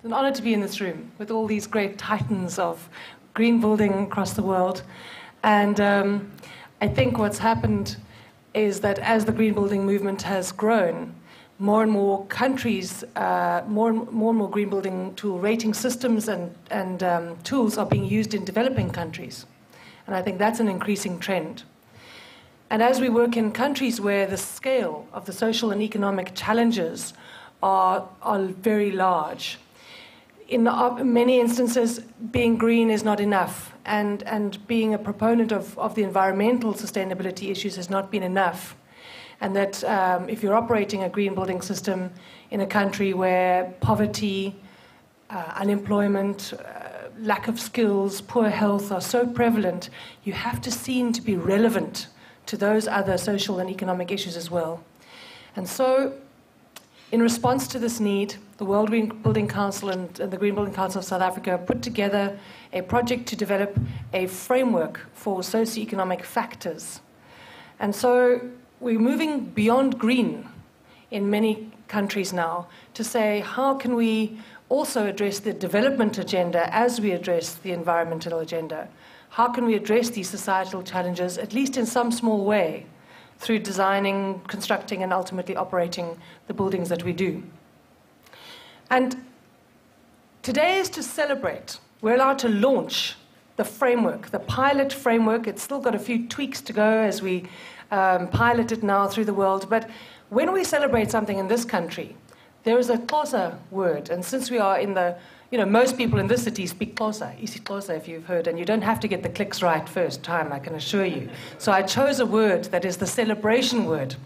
It's an honor to be in this room with all these great titans of green building across the world. And I think what's happened is that as the green building movement has grown, more and more countries, more and more green building tool rating systems and tools are being used in developing countries. And I think that's an increasing trend. And as we work in countries where the scale of the social and economic challenges are very large, in many instances, being green is not enough, and being a proponent of the environmental sustainability issues has not been enough. And that if you're operating a green building system in a country where poverty, unemployment, lack of skills, poor health are so prevalent, you have to seem to be relevant to those other social and economic issues as well. And so, in response to this need, the World Green Building Council and the Green Building Council of South Africa put together a project to develop a framework for socioeconomic factors. And so we're moving beyond green in many countries now to say, how can we also address the development agenda as we address the environmental agenda? How can we address these societal challenges, at least in some small way, through designing, constructing, and ultimately operating the buildings that we do? And today is to celebrate. We're allowed to launch the framework, the pilot framework. It's still got a few tweaks to go as we pilot it now through the world. But when we celebrate something in this country, there is a Xhosa word. And since we are in the, most people in this city speak Xhosa, isiXhosa if you've heard, and you don't have to get the clicks right first time, I can assure you. So I chose a word that is the celebration word,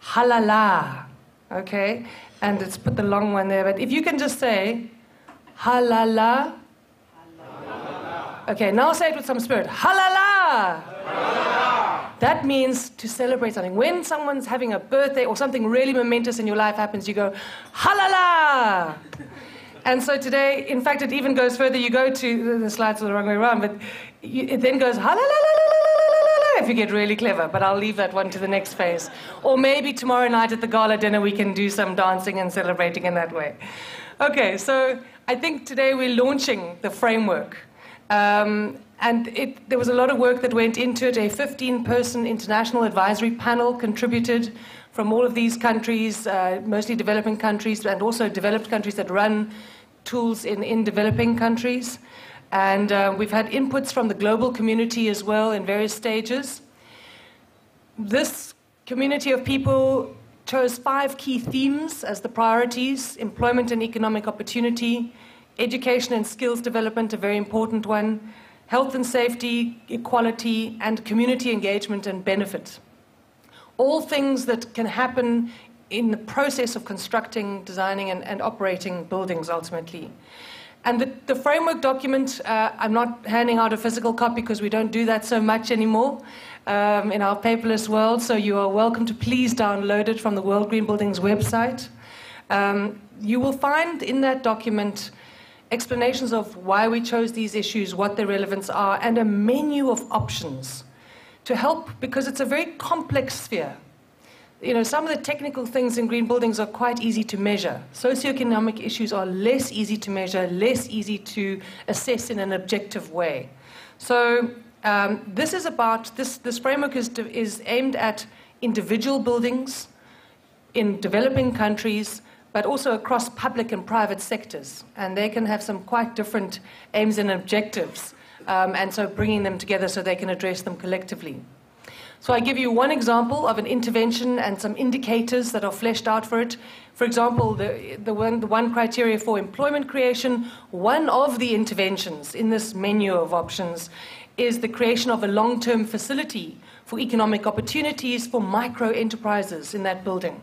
halala, okay? And it's put the long one there, but if you can just say, halala. Okay, now say it with some spirit, halala. That means to celebrate something. When someone's having a birthday or something really momentous in your life happens, you go, halala. And so today, in fact, it even goes further. You go to, the slides are the wrong way around, but it then goes, halala, if you get really clever. But I'll leave that one to the next phase. Or maybe tomorrow night at the gala dinner, we can do some dancing and celebrating in that way. Okay, so I think today we're launching the framework. And there was a lot of work that went into it. A 15-person international advisory panel contributed from all of these countries, mostly developing countries, and also developed countries that run tools in developing countries. And we've had inputs from the global community as well in various stages. This community of people chose 5 key themes as the priorities: employment and economic opportunity, education and skills development, a very important one, health and safety, equality, and community engagement and benefit. All things that can happen in the process of constructing, designing, and operating buildings, ultimately. And the framework document, I'm not handing out a physical copy because we don't do that so much anymore in our paperless world, so you are welcome to please download it from the World Green Building's website. You will find in that document explanations of why we chose these issues, what their relevance are, and a menu of options to help, because it's a very complex sphere. Some of the technical things in green buildings are quite easy to measure. Socioeconomic issues are less easy to measure, less easy to assess in an objective way. So this framework is aimed at individual buildings in developing countries, but also across public and private sectors. And they can have some quite different aims and objectives, and so bringing them together so they can address them collectively. So I give you one example of an intervention and some indicators that are fleshed out for it. For example, the one criteria for employment creation, one of the interventions in this menu of options is the creation of a long-term facility for economic opportunities for micro-enterprises in that building.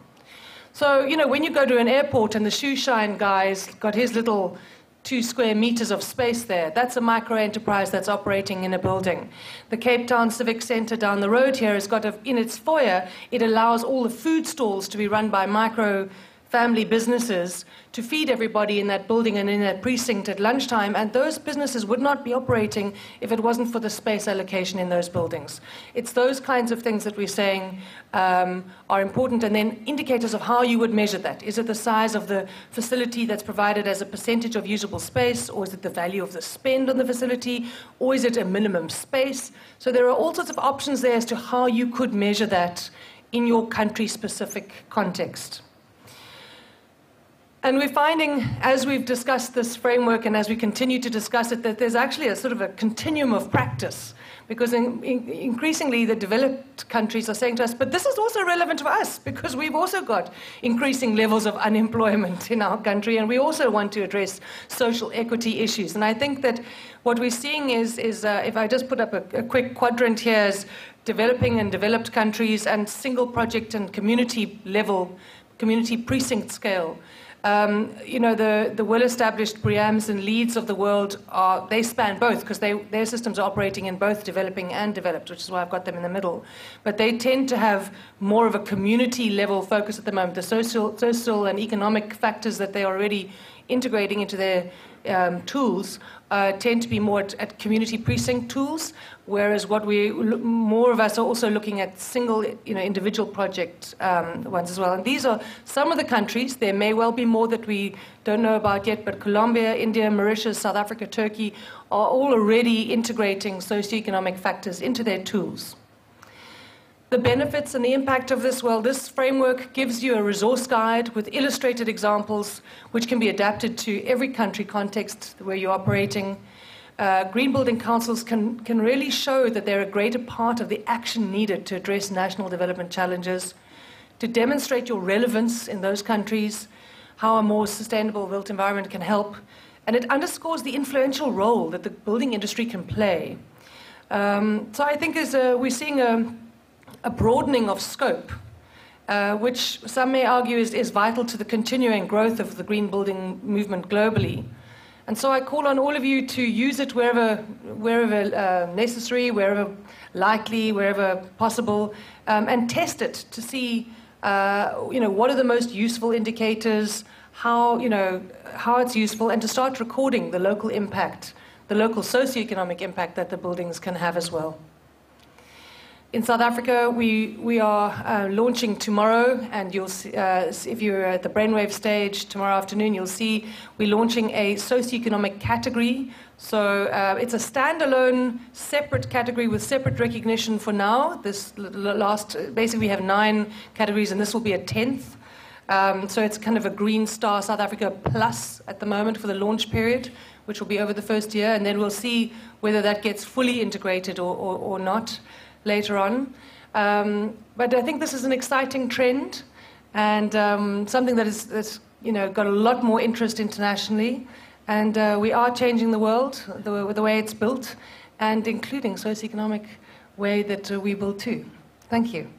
So, when you go to an airport and the shoe shine guy's got his little 2 square meters of space there, that's a micro-enterprise that's operating in a building. The Cape Town Civic Centre down the road here has got, in its foyer, it allows all the food stalls to be run by micro family businesses to feed everybody in that building and in that precinct at lunchtime, and those businesses would not be operating if it wasn't for the space allocation in those buildings. It's those kinds of things that we're saying are important, and then indicators of how you would measure that. Is it the size of the facility that's provided as a percentage of usable space, or is it the value of the spend on the facility, or is it a minimum space? So there are all sorts of options there as to how you could measure that in your country-specific context. And we're finding, as we've discussed this framework and as we continue to discuss it, that there's actually a sort of a continuum of practice, because increasingly the developed countries are saying to us, but this is also relevant to us, because we've also got increasing levels of unemployment in our country, and we also want to address social equity issues. And I think that what we're seeing is if I just put up a quick quadrant here, is developing and developed countries and single project and community level, community precinct scale. The well-established Briams and Leeds of the world, they span both, because their systems are operating in both developing and developed, which is why I've got them in the middle. But they tend to have more of a community-level focus at the moment. The social and economic factors that they're already integrating into their tools tend to be more at community precinct tools, whereas more of us are also looking at single, individual project ones as well. And these are some of the countries. There may well be more that we don't know about yet, but Colombia, India, Mauritius, South Africa, Turkey are all already integrating socioeconomic factors into their tools. The benefits and the impact of this, well, this framework gives you a resource guide with illustrated examples which can be adapted to every country context where you're operating. Green building councils can really show that they're a greater part of the action needed to address national development challenges, to demonstrate your relevance in those countries, how a more sustainable built environment can help, and it underscores the influential role that the building industry can play. So I think we're seeing a broadening of scope, which some may argue is vital to the continuing growth of the green building movement globally. And so I call on all of you to use it wherever necessary, wherever likely, wherever possible, and test it to see, what are the most useful indicators, how it's useful, and to start recording the local impact, the local socioeconomic impact that the buildings can have as well. In South Africa, we are launching tomorrow, and you'll see, if you're at the brainwave stage tomorrow afternoon, you'll see we're launching a socioeconomic category. So it's a standalone, separate category with separate recognition for now. Basically we have 9 categories, and this will be a 10th. So it's kind of a Green Star South Africa Plus at the moment for the launch period, which will be over the first year, and then we'll see whether that gets fully integrated or not later on. But I think this is an exciting trend, and something that's got a lot more interest internationally, and we are changing the world, the way it's built, and including socioeconomic way that we build too. Thank you.